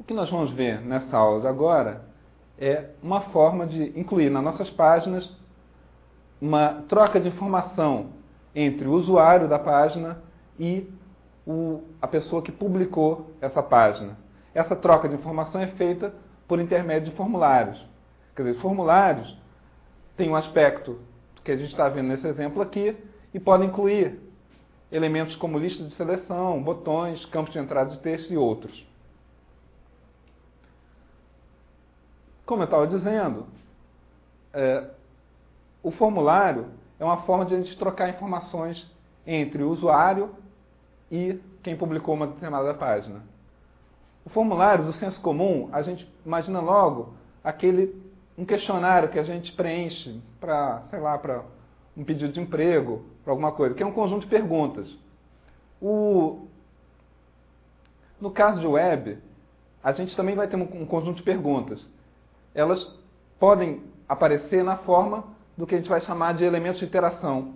que nós vamos ver nessa aula de agora é uma forma de incluir nas nossas páginas uma troca de informação entre o usuário da página e a pessoa que publicou essa página. Essa troca de informação é feita por intermédio de formulários. Quer dizer, formulários têm um aspecto que a gente está vendo nesse exemplo aqui e podem incluir elementos como lista de seleção, botões, campos de entrada de texto e outros. Como eu estava dizendo, o formulário é uma forma de a gente trocar informações entre o usuário e quem publicou uma determinada página. O formulário do senso comum, a gente imagina logo um questionário que a gente preenche para, sei lá, para um pedido de emprego, para alguma coisa, que é um conjunto de perguntas. No caso de web, a gente também vai ter um conjunto de perguntas. Elas podem aparecer na forma do que a gente vai chamar de elementos de interação.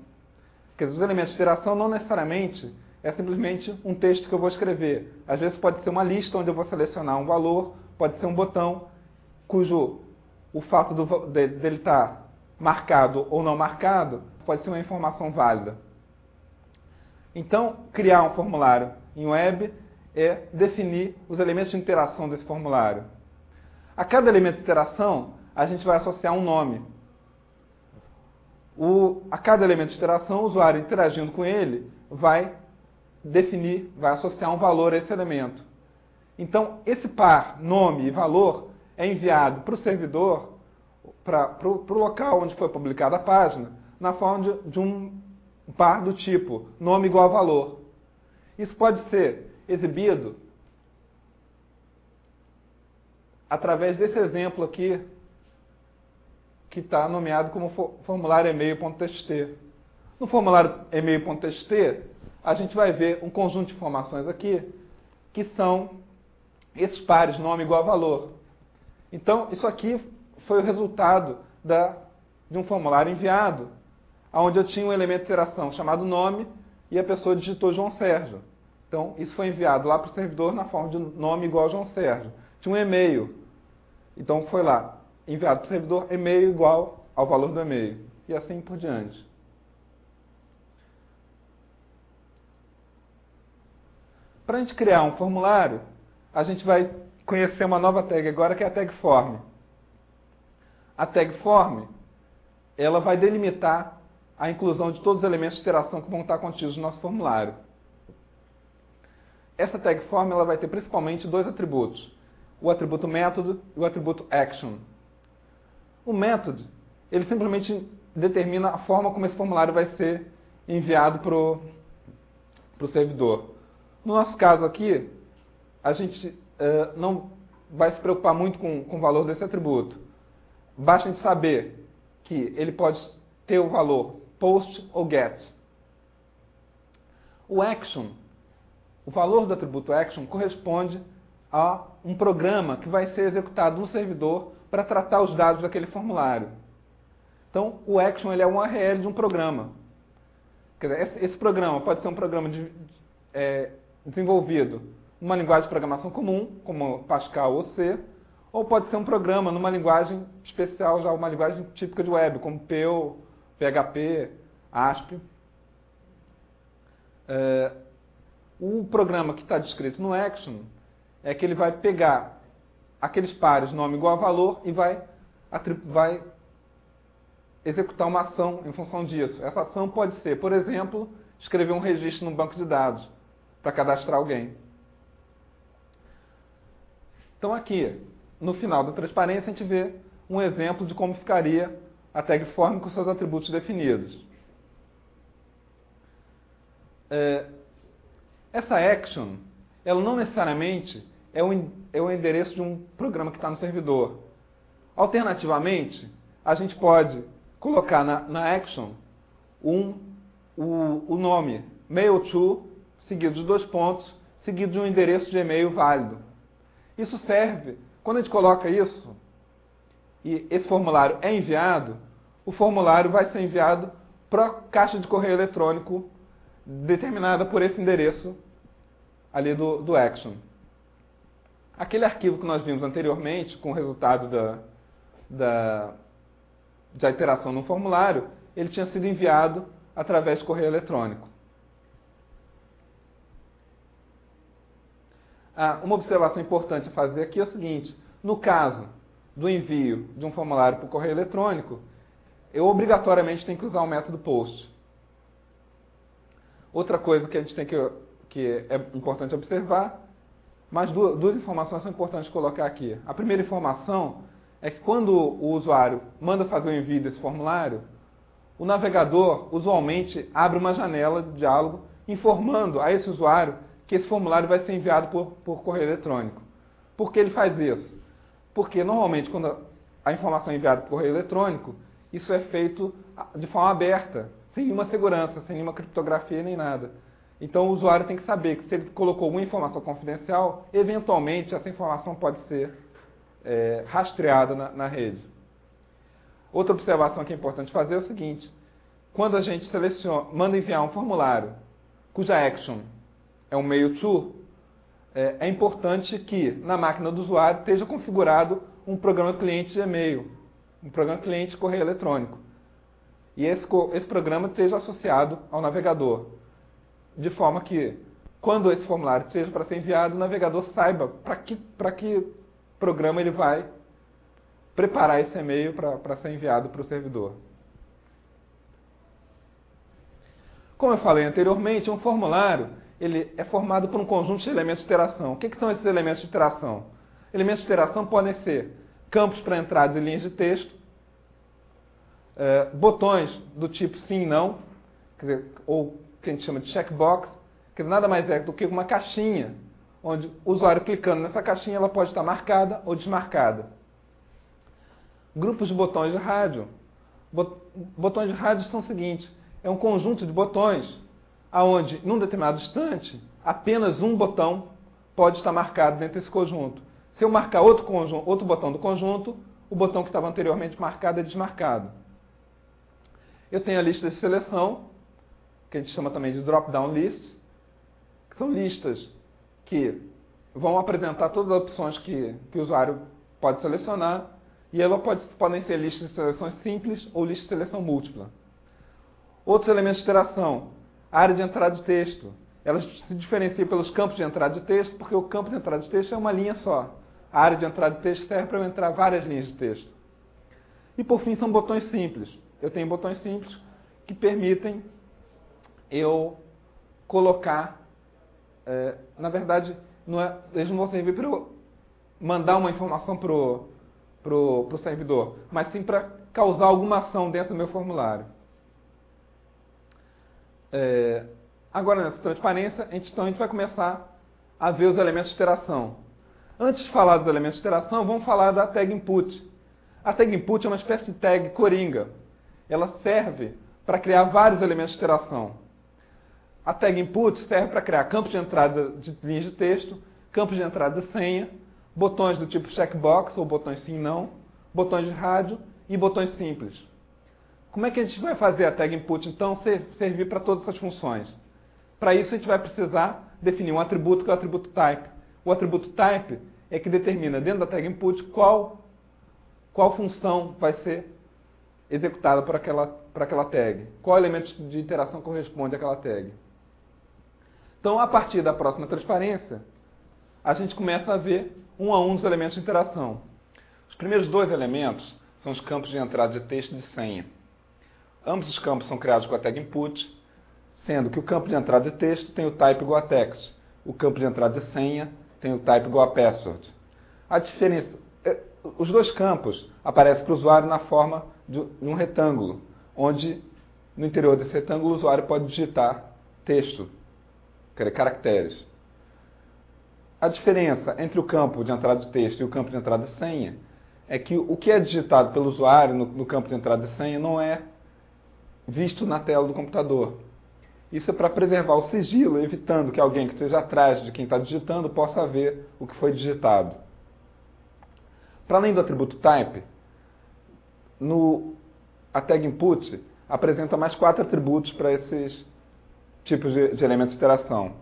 Quer dizer, os elementos de interação não necessariamente é simplesmente um texto que eu vou escrever. Às vezes pode ser uma lista onde eu vou selecionar um valor, pode ser um botão cujo o fato dele estar marcado ou não marcado pode ser uma informação válida. Então, criar um formulário em web é definir os elementos de interação desse formulário. A cada elemento de interação, a gente vai associar um nome. A cada elemento de interação, o usuário interagindo com ele vai associar um valor a esse elemento. Então, esse par, nome e valor, é enviado para o servidor, para o local onde foi publicada a página, na forma de um par do tipo nome igual a valor. Isso pode ser exibido através desse exemplo aqui, que está nomeado como formulário email.txt. No formulário email.txt, a gente vai ver um conjunto de informações aqui, que são esses pares, nome igual a valor. Então, isso aqui foi o resultado de um formulário enviado, onde eu tinha um elemento de interação chamado nome, e a pessoa digitou João Sérgio. Então, isso foi enviado lá para o servidor na forma de nome igual a João Sérgio. Tinha um e-mail. Então, foi lá, enviado para o servidor, e-mail igual ao valor do e-mail. E assim por diante. Para a gente criar um formulário, a gente vai conhecer uma nova tag agora, que é a tag form. A tag form, ela vai delimitar a inclusão de todos os elementos de interação que vão estar contidos no nosso formulário. Essa tag form ela vai ter principalmente dois atributos. O atributo método e o atributo action. O método, ele simplesmente determina a forma como esse formulário vai ser enviado para o servidor. No nosso caso aqui, a gente não vai se preocupar muito com o valor desse atributo. Basta a gente saber que ele pode ter o valor post ou get. O action, o valor do atributo action corresponde a um programa que vai ser executado no servidor para tratar os dados daquele formulário. Então, o action ele é um URL de um programa. Quer dizer, esse programa pode ser um programa desenvolvido numa linguagem de programação comum, como Pascal ou C, ou pode ser um programa numa linguagem especial, já uma linguagem típica de web, como Perl, PHP, ASP. O programa que está descrito no action é que ele vai pegar aqueles pares nome igual a valor e vai executar uma ação em função disso. Essa ação pode ser, por exemplo, escrever um registro no banco de dados para cadastrar alguém. Então aqui, no final da transparência, a gente vê um exemplo de como ficaria a tag form com seus atributos definidos. Essa action, ela não necessariamente é o endereço de um programa que está no servidor. Alternativamente, a gente pode colocar na action o nome mail to, seguido de 2 pontos, seguido de um endereço de e-mail válido. Isso serve, quando a gente coloca isso, e esse formulário é enviado, o formulário vai ser enviado para a caixa de correio eletrônico determinada por esse endereço ali do action. aquele arquivo que nós vimos anteriormente, com o resultado da iteração no formulário, ele tinha sido enviado através de correio eletrônico. Uma observação importante a fazer aqui é o seguinte: no caso do envio de um formulário por correio eletrônico, eu obrigatoriamente tenho que usar o método POST. Outra coisa que a gente tem que é importante observar, mas duas informações são importantes colocar aqui. A primeira informação é que quando o usuário manda fazer o envio desse formulário, o navegador usualmente abre uma janela de diálogo informando a esse usuário que esse formulário vai ser enviado por correio eletrônico. Por que ele faz isso? Porque normalmente quando a informação é enviada por correio eletrônico, isso é feito de forma aberta, sem nenhuma segurança, sem nenhuma criptografia nem nada. Então o usuário tem que saber que se ele colocou alguma informação confidencial, eventualmente essa informação pode ser rastreada na rede. Outra observação que é importante fazer é o seguinte: quando a gente manda enviar um formulário cuja action é um mail to, é importante que na máquina do usuário esteja configurado um programa cliente de e-mail, um programa cliente de correio eletrônico. E esse programa esteja associado ao navegador, de forma que, quando esse formulário esteja para ser enviado, o navegador saiba para que programa ele vai preparar esse e-mail para ser enviado para o servidor. Como eu falei anteriormente, um formulário ele é formado por um conjunto de elementos de interação. O que são esses elementos de interação? Elementos de interação podem ser campos para entradas e linhas de texto, botões do tipo sim e não, quer dizer, ou que a gente chama de checkbox, que nada mais é do que uma caixinha, onde o usuário clicando nessa caixinha ela pode estar marcada ou desmarcada. Grupos de botões de rádio. Botões de rádio são o seguinte: é um conjunto de botões aonde, num determinado instante, apenas um botão pode estar marcado dentro desse conjunto. Se eu marcar outro botão do conjunto, o botão que estava anteriormente marcado é desmarcado. Eu tenho a lista de seleção, que a gente chama também de drop-down list, que são listas que vão apresentar todas as opções que o usuário pode selecionar, e elas podem ser listas de seleções simples ou listas de seleção múltipla. Outros elementos de interação: a área de entrada de texto. Elas se diferenciam pelos campos de entrada de texto, porque o campo de entrada de texto é uma linha só. A área de entrada de texto serve para eu entrar várias linhas de texto. E por fim são botões simples. Eu tenho botões simples que permitem eu colocar, na verdade, eles não vão servir para eu mandar uma informação para o servidor, mas sim para causar alguma ação dentro do meu formulário. Agora, nessa transparência, a gente vai começar a ver os elementos de interação. Antes de falar dos elementos de interação, vamos falar da tag input. A tag input é uma espécie de tag coringa. Ela serve para criar vários elementos de interação. A tag input serve para criar campos de entrada de linhas de texto, campos de entrada de senha, botões do tipo checkbox, ou botões sim e não, botões de rádio e botões simples. Como é que a gente vai fazer a tag input, então, servir para todas essas funções? Para isso, a gente vai precisar definir um atributo, que é o atributo type. O atributo type é que determina, dentro da tag input, qual função vai ser executada por aquela tag. Qual elemento de interação corresponde àquela tag. Então, a partir da próxima transparência, a gente começa a ver um a um dos elementos de interação. Os primeiros dois elementos são os campos de entrada de texto e de senha. Ambos os campos são criados com a tag input, sendo que o campo de entrada de texto tem o type igual a text. O campo de entrada de senha tem o type igual a password. A diferença, os dois campos aparecem para o usuário na forma de um retângulo, onde no interior desse retângulo o usuário pode digitar texto, caracteres. A diferença entre o campo de entrada de texto e o campo de entrada de senha é que o que é digitado pelo usuário no campo de entrada de senha não é visto na tela do computador. Isso é para preservar o sigilo, evitando que alguém que esteja atrás de quem está digitando possa ver o que foi digitado. Para além do atributo type, a tag input apresenta mais 4 atributos para esses tipos de elementos de interação.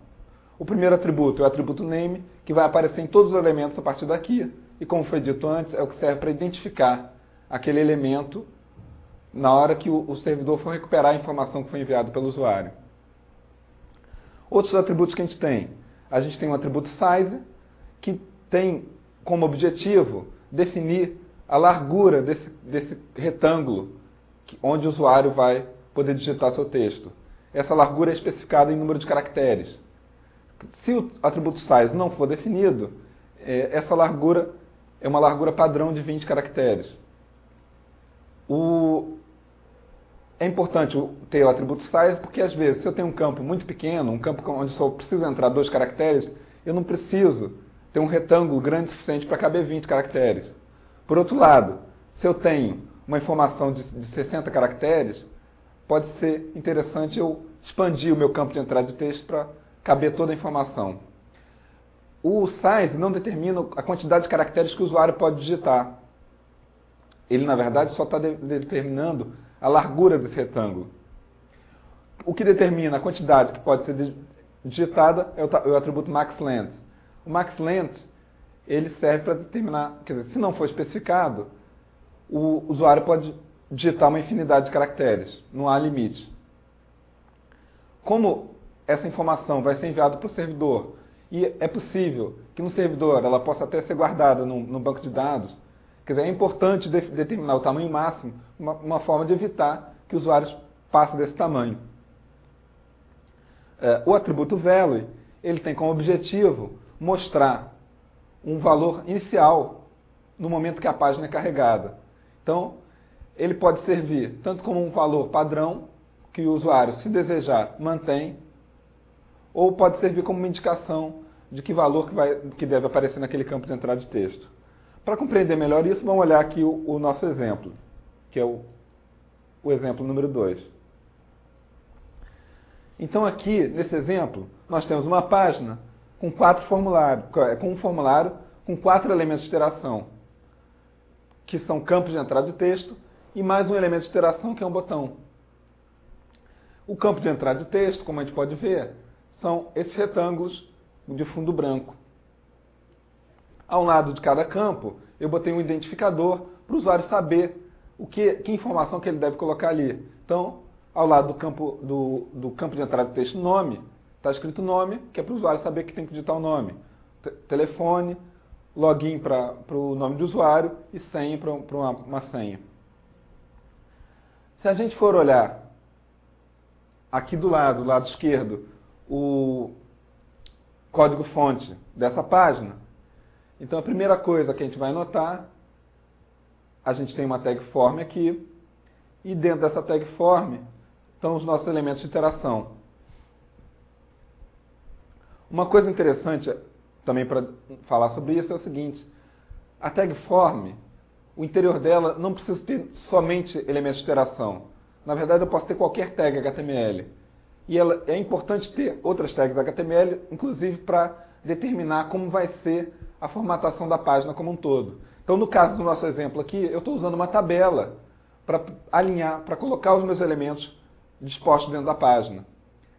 O primeiro atributo é o atributo name, que vai aparecer em todos os elementos a partir daqui. E como foi dito antes, é o que serve para identificar aquele elemento na hora que o servidor for recuperar a informação que foi enviada pelo usuário. Outros atributos que a gente tem um atributo size, que tem como objetivo definir a largura desse retângulo onde o usuário vai poder digitar seu texto. Essa largura é especificada em número de caracteres. Se o atributo size não for definido, essa largura é uma largura padrão de 20 caracteres. É importante ter o atributo size porque, às vezes, se eu tenho um campo muito pequeno, um campo onde só preciso entrar 2 caracteres, eu não preciso ter um retângulo grande o suficiente para caber 20 caracteres. Por outro lado, se eu tenho uma informação de 60 caracteres, pode ser interessante eu expandir o meu campo de entrada de texto para caber toda a informação. O size não determina a quantidade de caracteres que o usuário pode digitar. Ele, na verdade, só está determinando a largura desse retângulo. O que determina a quantidade que pode ser digitada é o atributo maxLength. O maxLength, ele serve para determinar, quer dizer, se não for especificado, o usuário pode digitar uma infinidade de caracteres, não há limite. Como essa informação vai ser enviada para o servidor, e é possível que no servidor ela possa até ser guardada no banco de dados, quer dizer, é importante determinar o tamanho máximo, uma forma de evitar que os usuários passem desse tamanho. O atributo value, ele tem como objetivo mostrar um valor inicial no momento que a página é carregada. Então, ele pode servir tanto como um valor padrão, que o usuário, se desejar, mantém, ou pode servir como uma indicação de que valor que deve aparecer naquele campo de entrada de texto. Para compreender melhor isso, vamos olhar aqui o nosso exemplo, que é o exemplo número 2. Então aqui, nesse exemplo, nós temos uma página com um formulário com 4 elementos de interação, que são campos de entrada de texto, e mais um elemento de interação, que é um botão. O campo de entrada de texto, como a gente pode ver, são esses retângulos de fundo branco. Ao lado de cada campo, eu botei um identificador para o usuário saber que informação que ele deve colocar ali. Então, ao lado do campo de entrada de texto nome, está escrito nome, que é para o usuário saber que tem que digitar o nome. Telefone, login para o nome do usuário e senha para uma senha. Se a gente for olhar aqui do lado esquerdo, o código-fonte dessa página, então a primeira coisa que a gente vai notar, a gente tem uma tag form aqui, e dentro dessa tag form estão os nossos elementos de interação. Uma coisa interessante também para falar sobre isso é o seguinte: a tag form, o interior dela não precisa ter somente elementos de interação. Na verdade, eu posso ter qualquer tag HTML. E é importante ter outras tags HTML, inclusive para determinar como vai ser a formatação da página como um todo. Então, no caso do nosso exemplo aqui, eu estou usando uma tabela para alinhar, para colocar os meus elementos dispostos dentro da página.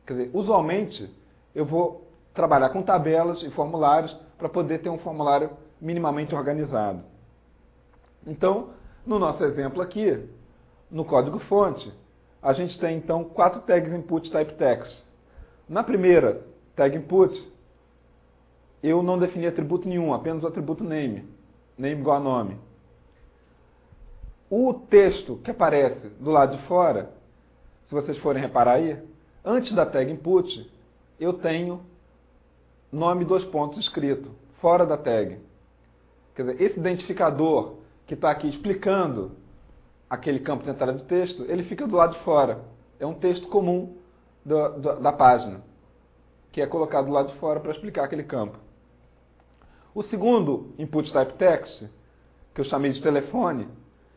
Quer dizer, usualmente, eu vou trabalhar com tabelas e formulários para poder ter um formulário minimamente organizado. Então, no nosso exemplo aqui, no código-fonte, a gente tem, então, 4 tags input type text. Na primeira tag input, eu não defini atributo nenhum, apenas o atributo name. Name igual a nome. O texto que aparece do lado de fora, se vocês forem reparar aí, antes da tag input, eu tenho nome 2 pontos escrito, fora da tag. Quer dizer, esse identificador que está aqui explicando aquele campo de entrada de texto, ele fica do lado de fora. É um texto comum da página, que é colocado do lado de fora para explicar aquele campo. O segundo input type text, que eu chamei de telefone,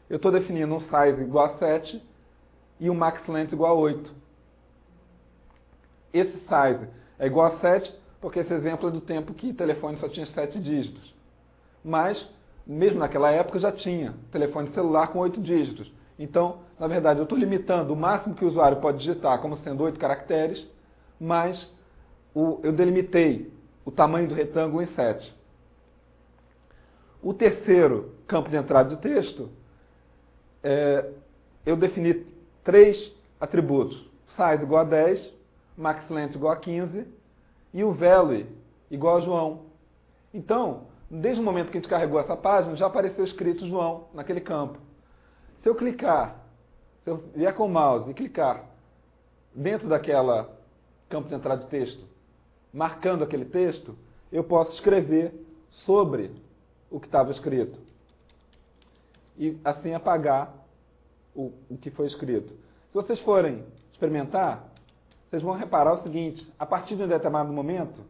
eu estou definindo um size igual a 7 e um max length igual a 8. Esse size é igual a 7 porque esse exemplo é do tempo que o telefone só tinha 7 dígitos. Mas, mesmo naquela época, já tinha telefone celular com 8 dígitos. Então, na verdade, eu estou limitando o máximo que o usuário pode digitar como sendo 8 caracteres, mas eu delimitei o tamanho do retângulo em 7. O terceiro campo de entrada de texto, eu defini 3 atributos. Size igual a 10, maxLength igual a 15 e o value igual a João. Então, desde o momento que a gente carregou essa página, já apareceu escrito João naquele campo. Se eu vier com o mouse e clicar dentro daquela campo de entrada de texto, marcando aquele texto, eu posso escrever sobre o que estava escrito. E assim apagar o que foi escrito. Se vocês forem experimentar, vocês vão reparar o seguinte: a partir de um determinado momento,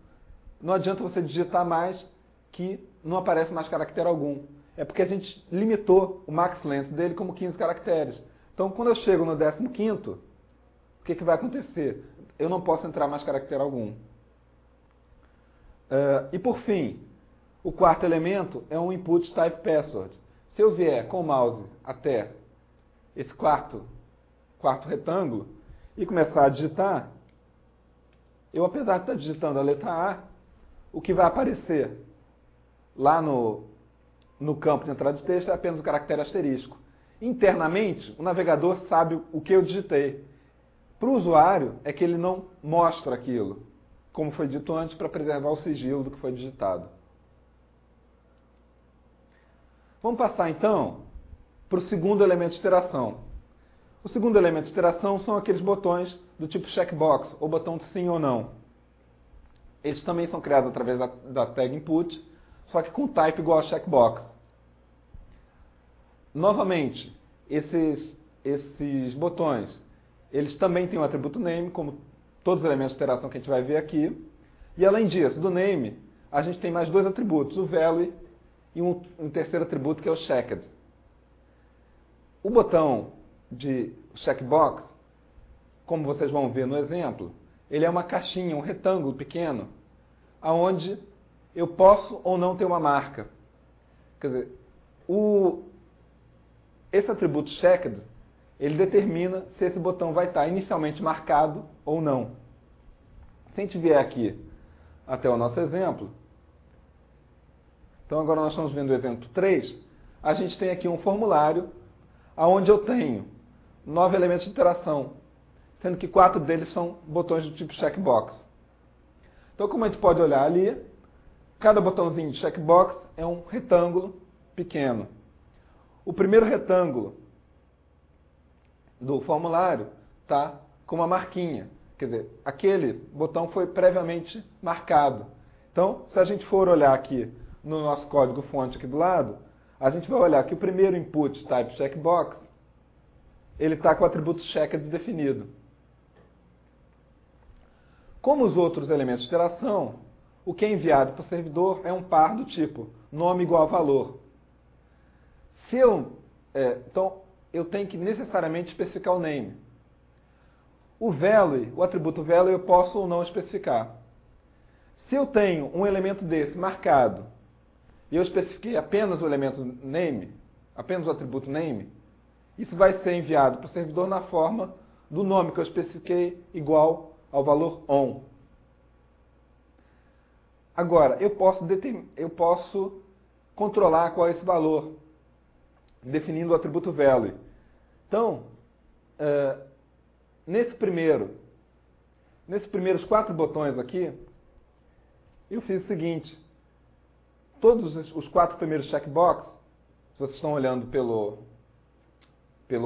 não adianta você digitar mais que não aparece mais caractere algum. É porque a gente limitou o maxLength dele como 15 caracteres. Então, quando eu chego no 15º, o que vai acontecer? Eu não posso entrar mais caractere algum. E por fim, o quarto elemento é um input type password. Se eu vier com o mouse até esse quarto retângulo e começar a digitar, eu, apesar de estar digitando a letra A, o que vai aparecer lá no campo de entrada de texto é apenas o caractere asterisco. Internamente, o navegador sabe o que eu digitei. Para o usuário, é que ele não mostra aquilo, como foi dito antes, para preservar o sigilo do que foi digitado. Vamos passar, então, para o segundo elemento de interação. O segundo elemento de interação são aqueles botões do tipo checkbox, ou botão de sim ou não. Eles também são criados através da tag input, só que com type igual a checkbox. Novamente, esses botões, eles também têm o atributo name, como todos os elementos de interação que a gente vai ver aqui. E além disso, do name, a gente tem mais 2 atributos, o value e um terceiro atributo que é o checked. O botão de checkbox, como vocês vão ver no exemplo, ele é uma caixinha, um retângulo pequeno, onde eu posso ou não ter uma marca. Quer dizer, esse atributo checked, ele determina se esse botão vai estar inicialmente marcado ou não. Se a gente vier aqui até o nosso exemplo, então agora nós estamos vendo o exemplo 3, a gente tem aqui um formulário onde eu tenho 9 elementos de interação, sendo que 4 deles são botões do tipo checkbox. Então, como a gente pode olhar ali, cada botãozinho de checkbox é um retângulo pequeno. O primeiro retângulo do formulário está com uma marquinha. Quer dizer, aquele botão foi previamente marcado. Então, se a gente for olhar aqui no nosso código-fonte aqui do lado, a gente vai olhar que o primeiro input type checkbox, ele está com o atributo checked definido. Como os outros elementos de interação, o que é enviado para o servidor é um par do tipo nome igual a valor. Então, eu tenho que necessariamente especificar o name. O value, o atributo value, eu posso ou não especificar. Se eu tenho um elemento desse marcado e eu especifiquei apenas o elemento name, apenas o atributo name, isso vai ser enviado para o servidor na forma do nome que eu especifiquei igual ao valor on. Agora, eu posso controlar qual é esse valor, definindo o atributo value. Então, nesses primeiros 4 botões aqui, eu fiz o seguinte: todos os 4 primeiros checkbox, se vocês estão olhando pelo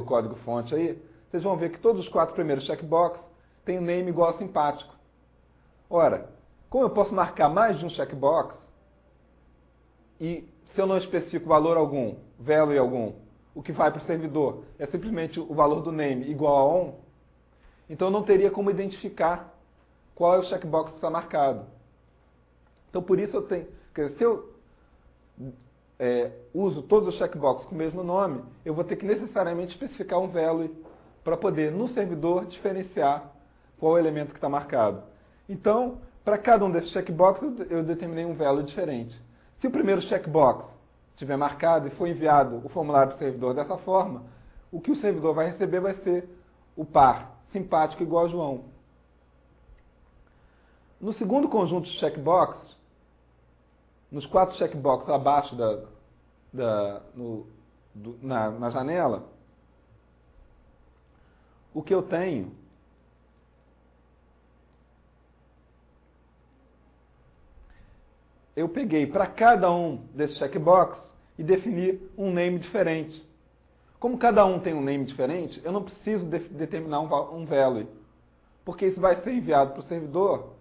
código-fonte aí, vocês vão ver que todos os 4 primeiros checkbox têm o name igual a simpático. Ora, como eu posso marcar mais de um checkbox, e se eu não especifico valor algum, value algum, o que vai para o servidor é simplesmente o valor do name igual a on, então eu não teria como identificar qual é o checkbox que está marcado. Então, por isso eu tenho... Quer dizer, se eu uso todos os checkboxes com o mesmo nome, eu vou ter que necessariamente especificar um value para poder, no servidor, diferenciar qual é o elemento que está marcado. Então, para cada um desses checkboxes, eu determinei um value diferente. Se o primeiro checkbox estiver marcado e for enviado o formulário para o servidor dessa forma, o que o servidor vai receber vai ser o par simpático igual a João. No segundo conjunto de checkboxes, nos 4 checkboxes abaixo na janela, o que eu tenho eu peguei para cada um desses checkboxes e defini um name diferente. Como cada um tem um name diferente, eu não preciso determinar um value, porque isso vai ser enviado para o servidor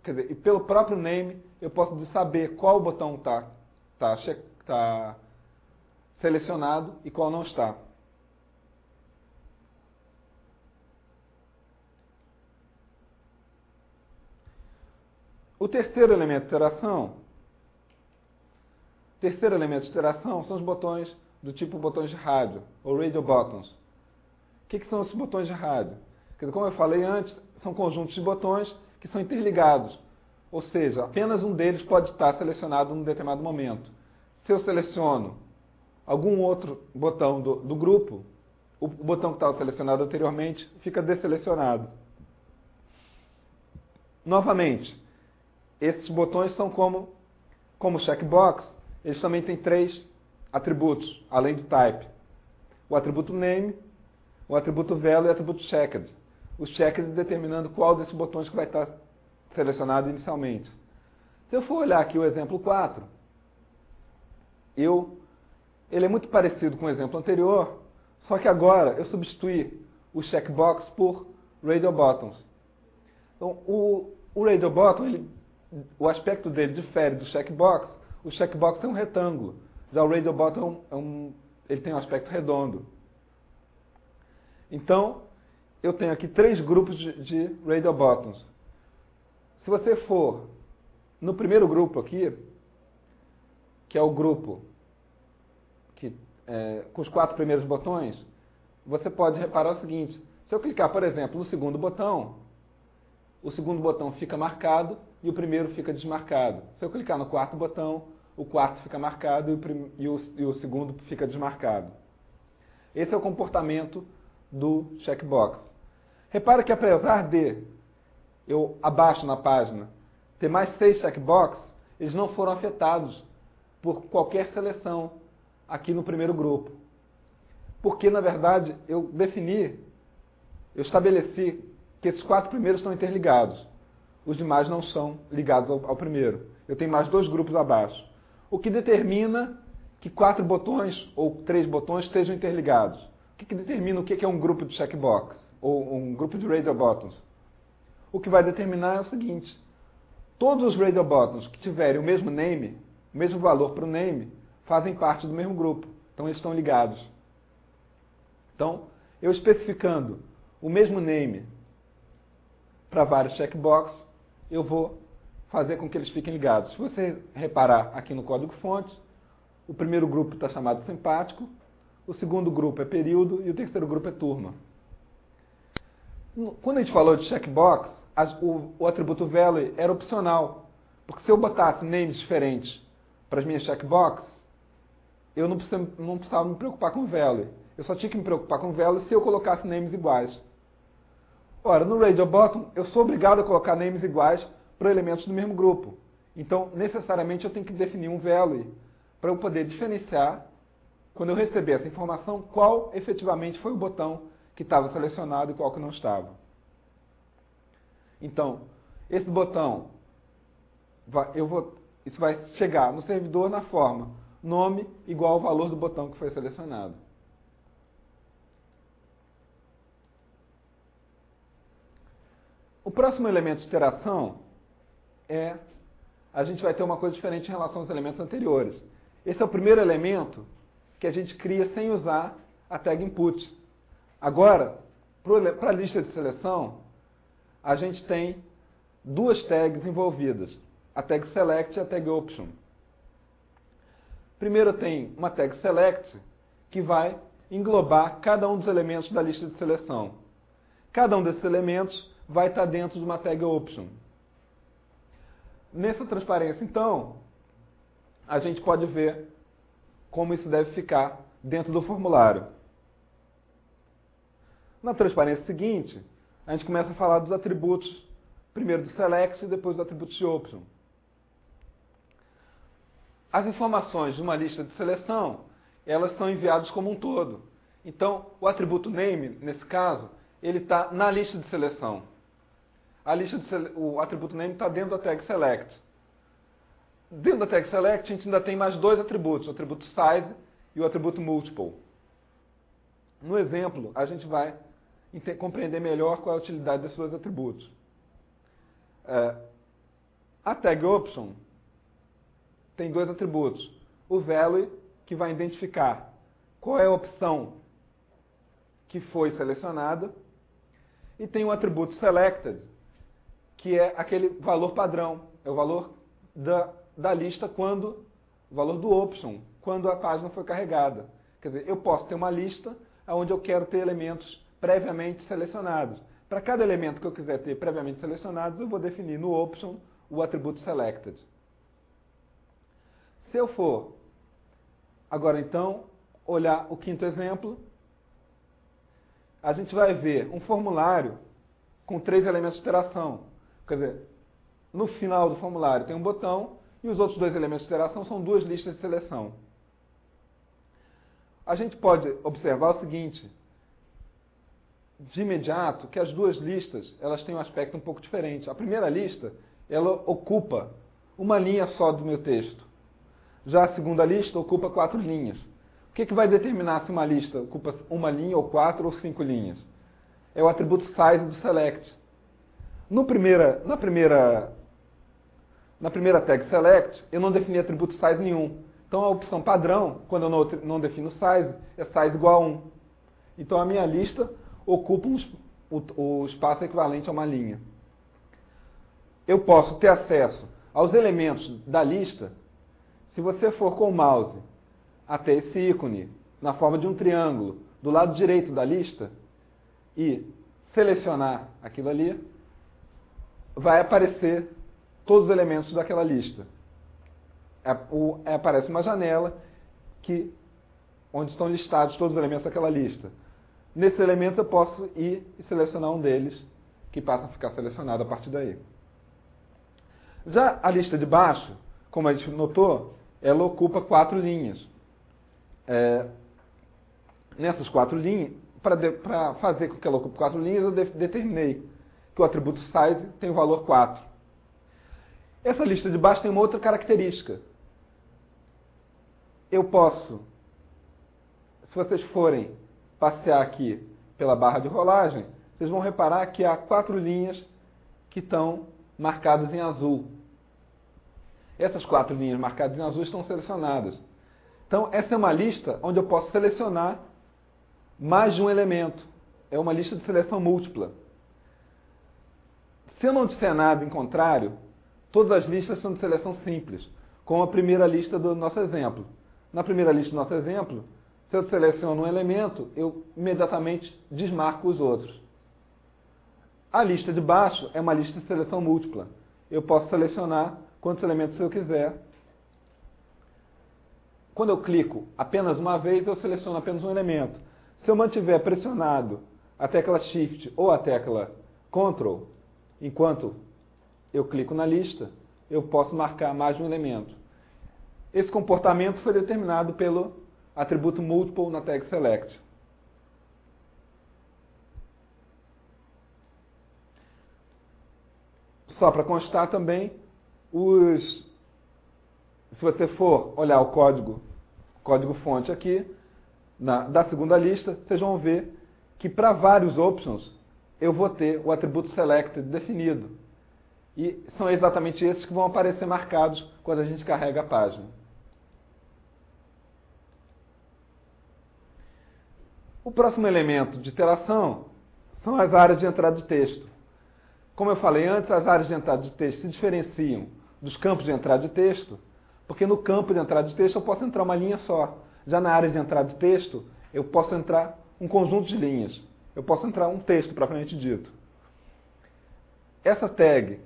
quer dizer, e pelo próprio name eu posso saber qual botão está selecionado e qual não está. O terceiro elemento de interação são os botões do tipo botões de rádio, ou radio buttons. O que são esses botões de rádio? Quer dizer, como eu falei antes, são conjuntos de botões que são interligados. Ou seja, apenas um deles pode estar selecionado num determinado momento. Se eu seleciono algum outro botão do grupo, o botão que estava selecionado anteriormente fica desselecionado. Novamente, esses botões são como checkbox, eles também têm 3 atributos, além do type. O atributo name, o atributo value e o atributo checked. O checked determinando qual desses botões que vai estar selecionado inicialmente. Se eu for olhar aqui o exemplo 4, ele é muito parecido com o exemplo anterior, só que agora eu substituí o checkbox por radio buttons. Então, o radio button, o aspecto dele difere do checkbox. O checkbox é um retângulo, já o radio button ele tem um aspecto redondo. Então, eu tenho aqui 3 grupos de radio buttons. Se você for no primeiro grupo aqui, que é o grupo com os 4 primeiros botões, você pode reparar o seguinte: se eu clicar, por exemplo, no segundo botão, o segundo botão fica marcado e o primeiro fica desmarcado. Se eu clicar no quarto botão, o quarto fica marcado e o segundo fica desmarcado. Esse é o comportamento do checkbox. Repara que apesar de eu, abaixo na página, ter mais 6 checkboxes, eles não foram afetados por qualquer seleção aqui no primeiro grupo. Porque, na verdade, eu estabeleci que esses 4 primeiros estão interligados. Os demais não são ligados ao primeiro. Eu tenho mais 2 grupos abaixo. O que determina que 4 botões ou 3 botões estejam interligados. O que determina o que é um grupo de checkbox ou um grupo de radio buttons? O que vai determinar é o seguinte: todos os radio buttons que tiverem o mesmo name, o mesmo valor para o name, fazem parte do mesmo grupo. Então eles estão ligados. Então, eu especificando o mesmo name para vários checkboxes, eu vou fazer com que eles fiquem ligados. Se você reparar aqui no código-fonte, o primeiro grupo está chamado simpático, o segundo grupo é período e o terceiro grupo é turma. Quando a gente falou de checkbox, o atributo value era opcional, porque se eu botasse names diferentes para as minhas checkboxes, eu não precisava me preocupar com value. Eu só tinha que me preocupar com value se eu colocasse names iguais. Ora, no radio button, eu sou obrigado a colocar names iguais para elementos do mesmo grupo. Então, necessariamente, eu tenho que definir um value para eu poder diferenciar, quando eu receber essa informação, qual efetivamente foi o botão que estava selecionado e qual que não estava. Então, esse botão, isso vai chegar no servidor na forma nome igual ao valor do botão que foi selecionado. O próximo elemento de iteração a gente vai ter uma coisa diferente em relação aos elementos anteriores. Esse é o primeiro elemento que a gente cria sem usar a tag input. Agora, para a lista de seleção, a gente tem 2 tags envolvidas, a tag select e a tag option. Primeiro tem uma tag select que vai englobar cada um dos elementos da lista de seleção. Cada um desses elementos vai estar dentro de uma tag option. Nessa transparência, então, a gente pode ver como isso deve ficar dentro do formulário. Na transparência seguinte, a gente começa a falar dos atributos, primeiro do select e depois dos atributos de option. as informações de uma lista de seleção, elas são enviadas como um todo. Então, o atributo name, nesse caso, ele está na lista de seleção. O atributo name está dentro da tag select. Dentro da tag select, a gente ainda tem mais dois atributos, o atributo size e o atributo multiple. No exemplo, a gente vai compreender melhor qual é a utilidade desses dois atributos. A tag option tem dois atributos. O value, que vai identificar qual é a opção que foi selecionada, e tem o atributo selected, que é aquele valor padrão, é o valor da lista o valor do option, quando a página foi carregada. Quer dizer, eu posso ter uma lista onde eu quero ter elementos previamente selecionados. Para cada elemento que eu quiser ter previamente selecionados, eu vou definir no option o atributo selected. Se eu for, agora então, olhar o quinto exemplo, a gente vai ver um formulário com 3 elementos de interação. Quer dizer, no final do formulário tem um botão e os outros 2 elementos de interação são 2 listas de seleção. A gente pode observar o seguinte, de imediato, que as 2 listas elas têm um aspecto um pouco diferente. A primeira lista, ela ocupa uma linha só do meu texto. Já a segunda lista ocupa 4 linhas. O que vai determinar se uma lista ocupa uma linha, ou 4, ou 5 linhas? É o atributo size do select. Na primeira tag select, eu não defini atributo size nenhum. Então a opção padrão, quando eu não defino size, é size igual a 1. Então a minha lista ocupa o espaço equivalente a uma linha. Eu posso ter acesso aos elementos da lista. Se você for com o mouse até esse ícone, na forma de um triângulo, do lado direito da lista, e selecionar aquilo ali, vai aparecer todos os elementos daquela lista. Aparece uma janela onde estão listados todos os elementos daquela lista. Nesse elemento eu posso ir e selecionar um deles, que passa a ficar selecionado a partir daí. Já a lista de baixo, como a gente notou, ela ocupa 4 linhas. Nessas 4 linhas, para fazer com que ela ocupe 4 linhas, eu determinei que o atributo size tem o valor 4. Essa lista de baixo tem uma outra característica. Eu posso, se vocês forem passear aqui pela barra de rolagem, vocês vão reparar que há 4 linhas que estão marcadas em azul. Essas 4 linhas marcadas em azul estão selecionadas. Então, essa é uma lista onde eu posso selecionar mais de um elemento. É uma lista de seleção múltipla. Se eu não disser nada em contrário, todas as listas são de seleção simples, como a primeira lista do nosso exemplo. Na primeira lista do nosso exemplo, se eu seleciono um elemento, eu imediatamente desmarco os outros. A lista de baixo é uma lista de seleção múltipla. Eu posso selecionar quantos elementos eu quiser. Quando eu clico apenas uma vez, eu seleciono apenas um elemento. Se eu mantiver pressionado a tecla Shift ou a tecla Ctrl, enquanto eu clico na lista, eu posso marcar mais de um elemento. Esse comportamento foi determinado pelo atributo multiple na tag select. Só para constar também, se você for olhar o código-fonte aqui, da segunda lista, vocês vão ver que para vários options, eu vou ter o atributo selected definido. E são exatamente esses que vão aparecer marcados quando a gente carrega a página. O próximo elemento de interação são as áreas de entrada de texto. Como eu falei antes, as áreas de entrada de texto se diferenciam dos campos de entrada de texto, porque no campo de entrada de texto eu posso entrar uma linha só. Já na área de entrada de texto, eu posso entrar um conjunto de linhas. Eu posso entrar um texto, propriamente dito. Essa tag,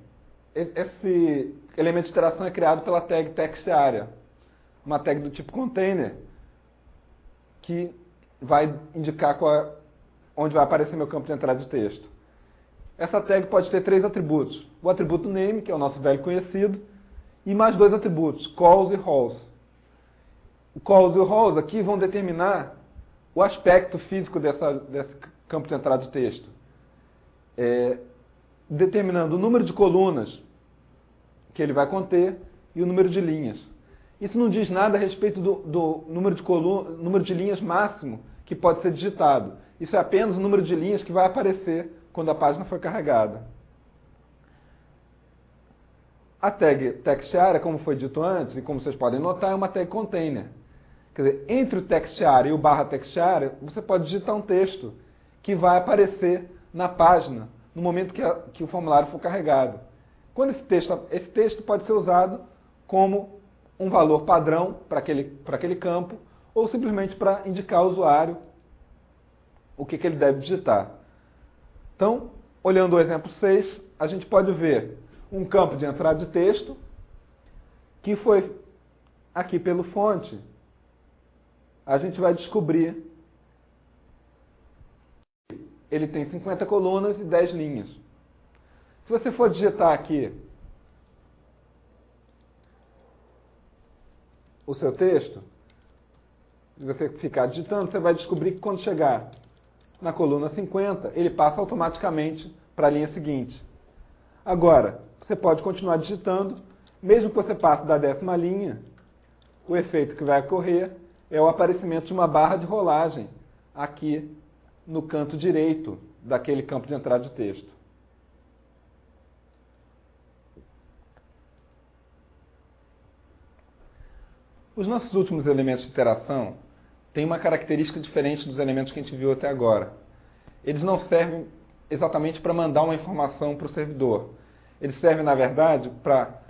esse elemento de interação é criado pela tag textArea, uma tag do tipo container, que vai indicar onde vai aparecer meu campo de entrada de texto. Essa tag pode ter 3 atributos. O atributo name, que é o nosso velho conhecido, e mais 2 atributos, calls e rolls. calls e o roles aqui vão determinar o aspecto físico desse campo de entrada de texto, determinando o número de colunas que ele vai conter e o número de linhas. Isso não diz nada a respeito do número de linhas máximo que pode ser digitado. Isso é apenas o número de linhas que vai aparecer quando a página for carregada. A tag TextArea, como foi dito antes, e como vocês podem notar, é uma tag container. Quer dizer, entre o TextArea e o /TextArea, você pode digitar um texto que vai aparecer na página no momento que o formulário for carregado. Quando esse texto pode ser usado como um valor padrão para aquele campo, ou simplesmente para indicar ao usuário o que ele deve digitar. Então, olhando o exemplo 6, a gente pode ver um campo de entrada de texto que foi aqui pelo fonte. A gente vai descobrir que ele tem 50 colunas e 10 linhas. Se você for digitar aqui o seu texto, se você ficar digitando, você vai descobrir que quando chegar na coluna 50, ele passa automaticamente para a linha seguinte. Agora, você pode continuar digitando, mesmo que você passe da 10ª linha, o efeito que vai ocorrer é o aparecimento de uma barra de rolagem aqui no canto direito daquele campo de entrada de texto. Os nossos últimos elementos de interação têm uma característica diferente dos elementos que a gente viu até agora. Eles não servem exatamente para mandar uma informação para o servidor. Eles servem, na verdade, para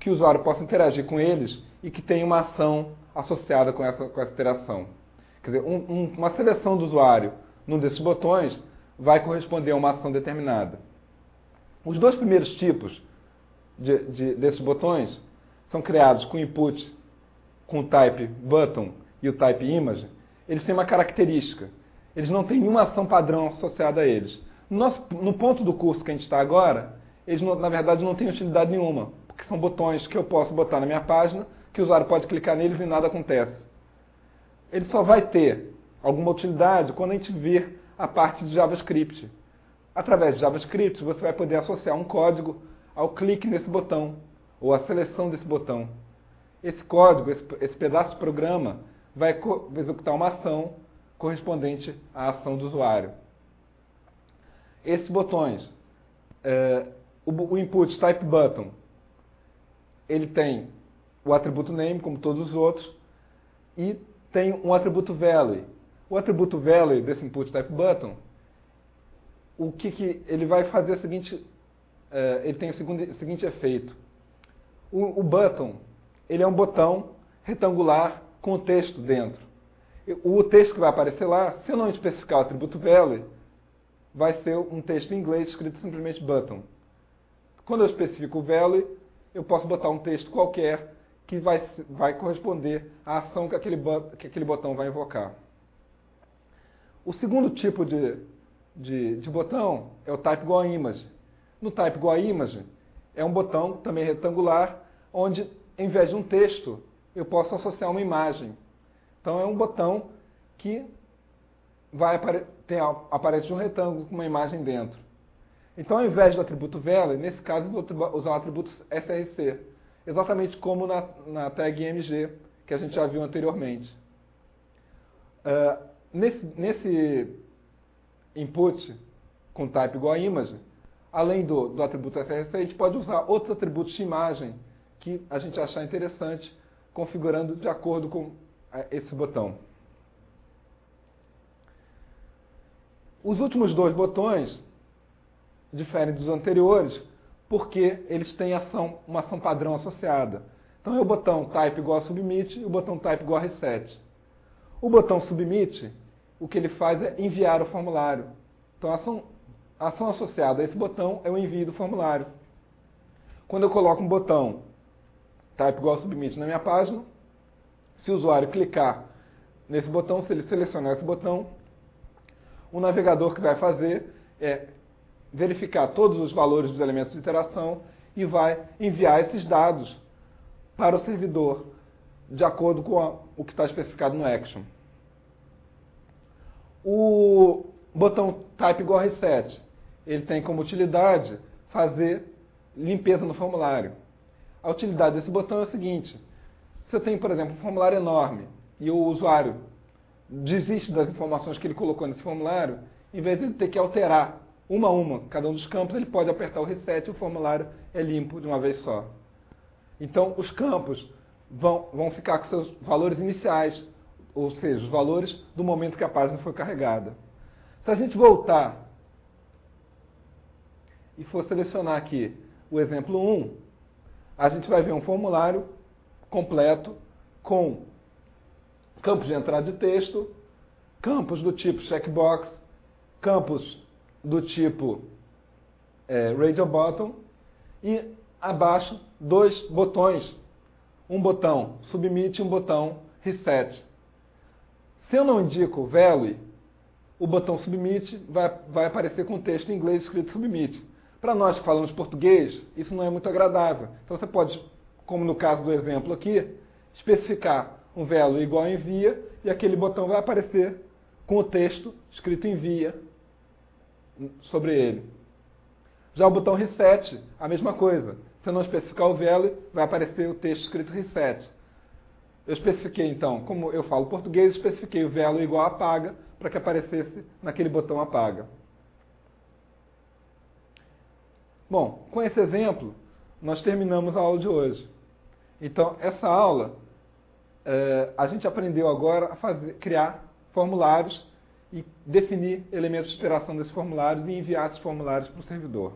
que o usuário possa interagir com eles e que tenha uma ação associada com essa interação. Quer dizer, uma seleção do usuário num desses botões vai corresponder a uma ação determinada. Os dois primeiros tipos desses botões são criados com input com o type button e o type image. Eles têm uma característica. Eles não têm nenhuma ação padrão associada a eles. No ponto do curso que a gente está agora, eles, na verdade, não têm utilidade nenhuma, porque são botões que eu posso botar na minha página, que o usuário pode clicar neles e nada acontece. Ele só vai ter alguma utilidade quando a gente vir a parte de JavaScript. Através de JavaScript, você vai poder associar um código ao clique nesse botão, ou à seleção desse botão. Esse código, esse pedaço de programa, vai executar uma ação correspondente à ação do usuário. Esses botões, o input type button, ele tem o atributo name, como todos os outros, e tem um atributo value. O atributo value desse input type button, ele vai fazer o seguinte, ele tem o seguinte efeito. O button, ele é um botão retangular com o texto dentro. O texto que vai aparecer lá, se eu não especificar o atributo value, vai ser um texto em inglês escrito simplesmente button. Quando eu especifico o value, eu posso botar um texto qualquer que vai corresponder à ação que aquele botão vai invocar. O segundo tipo de botão é o type igual a image. No type igual a image, é um botão também retangular, onde, em vez de um texto, eu posso associar uma imagem. Então, é um botão que aparece um retângulo com uma imagem dentro. Então, ao invés do atributo value, nesse caso, eu vou usar o atributo src, exatamente como na tag img, que a gente já viu anteriormente. Nesse input com type igual a image, além do atributo src, a gente pode usar outros atributos de imagem que a gente achar interessante, configurando de acordo com esse botão. Os últimos dois botões diferem dos anteriores porque eles têm uma ação padrão associada. Então é o botão type igual a submit e o botão type igual a reset. O botão submit, o que ele faz é enviar o formulário. Então a ação associada a esse botão é o envio do formulário. Quando eu coloco um botão type igual a submit na minha página, se o usuário clicar nesse botão, se ele selecionar esse botão, o navegador que vai fazer é verificar todos os valores dos elementos de interação e vai enviar esses dados para o servidor de acordo com o que está especificado no action. O botão type igual reset, ele tem como utilidade fazer limpeza no formulário. A utilidade desse botão é o seguinte: você tem, por exemplo, um formulário enorme e o usuário desiste das informações que ele colocou nesse formulário, em vez de ele ter que alterar uma a uma cada um dos campos, ele pode apertar o reset e o formulário é limpo de uma vez só. Então, os campos vão ficar com seus valores iniciais, ou seja, os valores do momento que a página foi carregada. Se a gente voltar e for selecionar aqui o exemplo 1, a gente vai ver um formulário completo com campos de entrada de texto, campos do tipo checkbox, campos do tipo radio button e abaixo dois botões, um botão submit e um botão reset. Se eu não indico value, o botão submit vai aparecer com texto em inglês escrito submit. Para nós que falamos português, isso não é muito agradável. Então você pode, como no caso do exemplo aqui, especificar um value igual a envia e aquele botão vai aparecer com o texto escrito envia sobre ele. Já o botão reset, a mesma coisa. Se eu não especificar o value, vai aparecer o texto escrito reset. Eu especifiquei então, como eu falo português, especifiquei o value igual a apaga para que aparecesse naquele botão apaga. Bom, com esse exemplo, nós terminamos a aula de hoje. Então, essa aula, a gente aprendeu agora a criar formulários e definir elementos de interação desses formulários e enviar esses formulários para o servidor.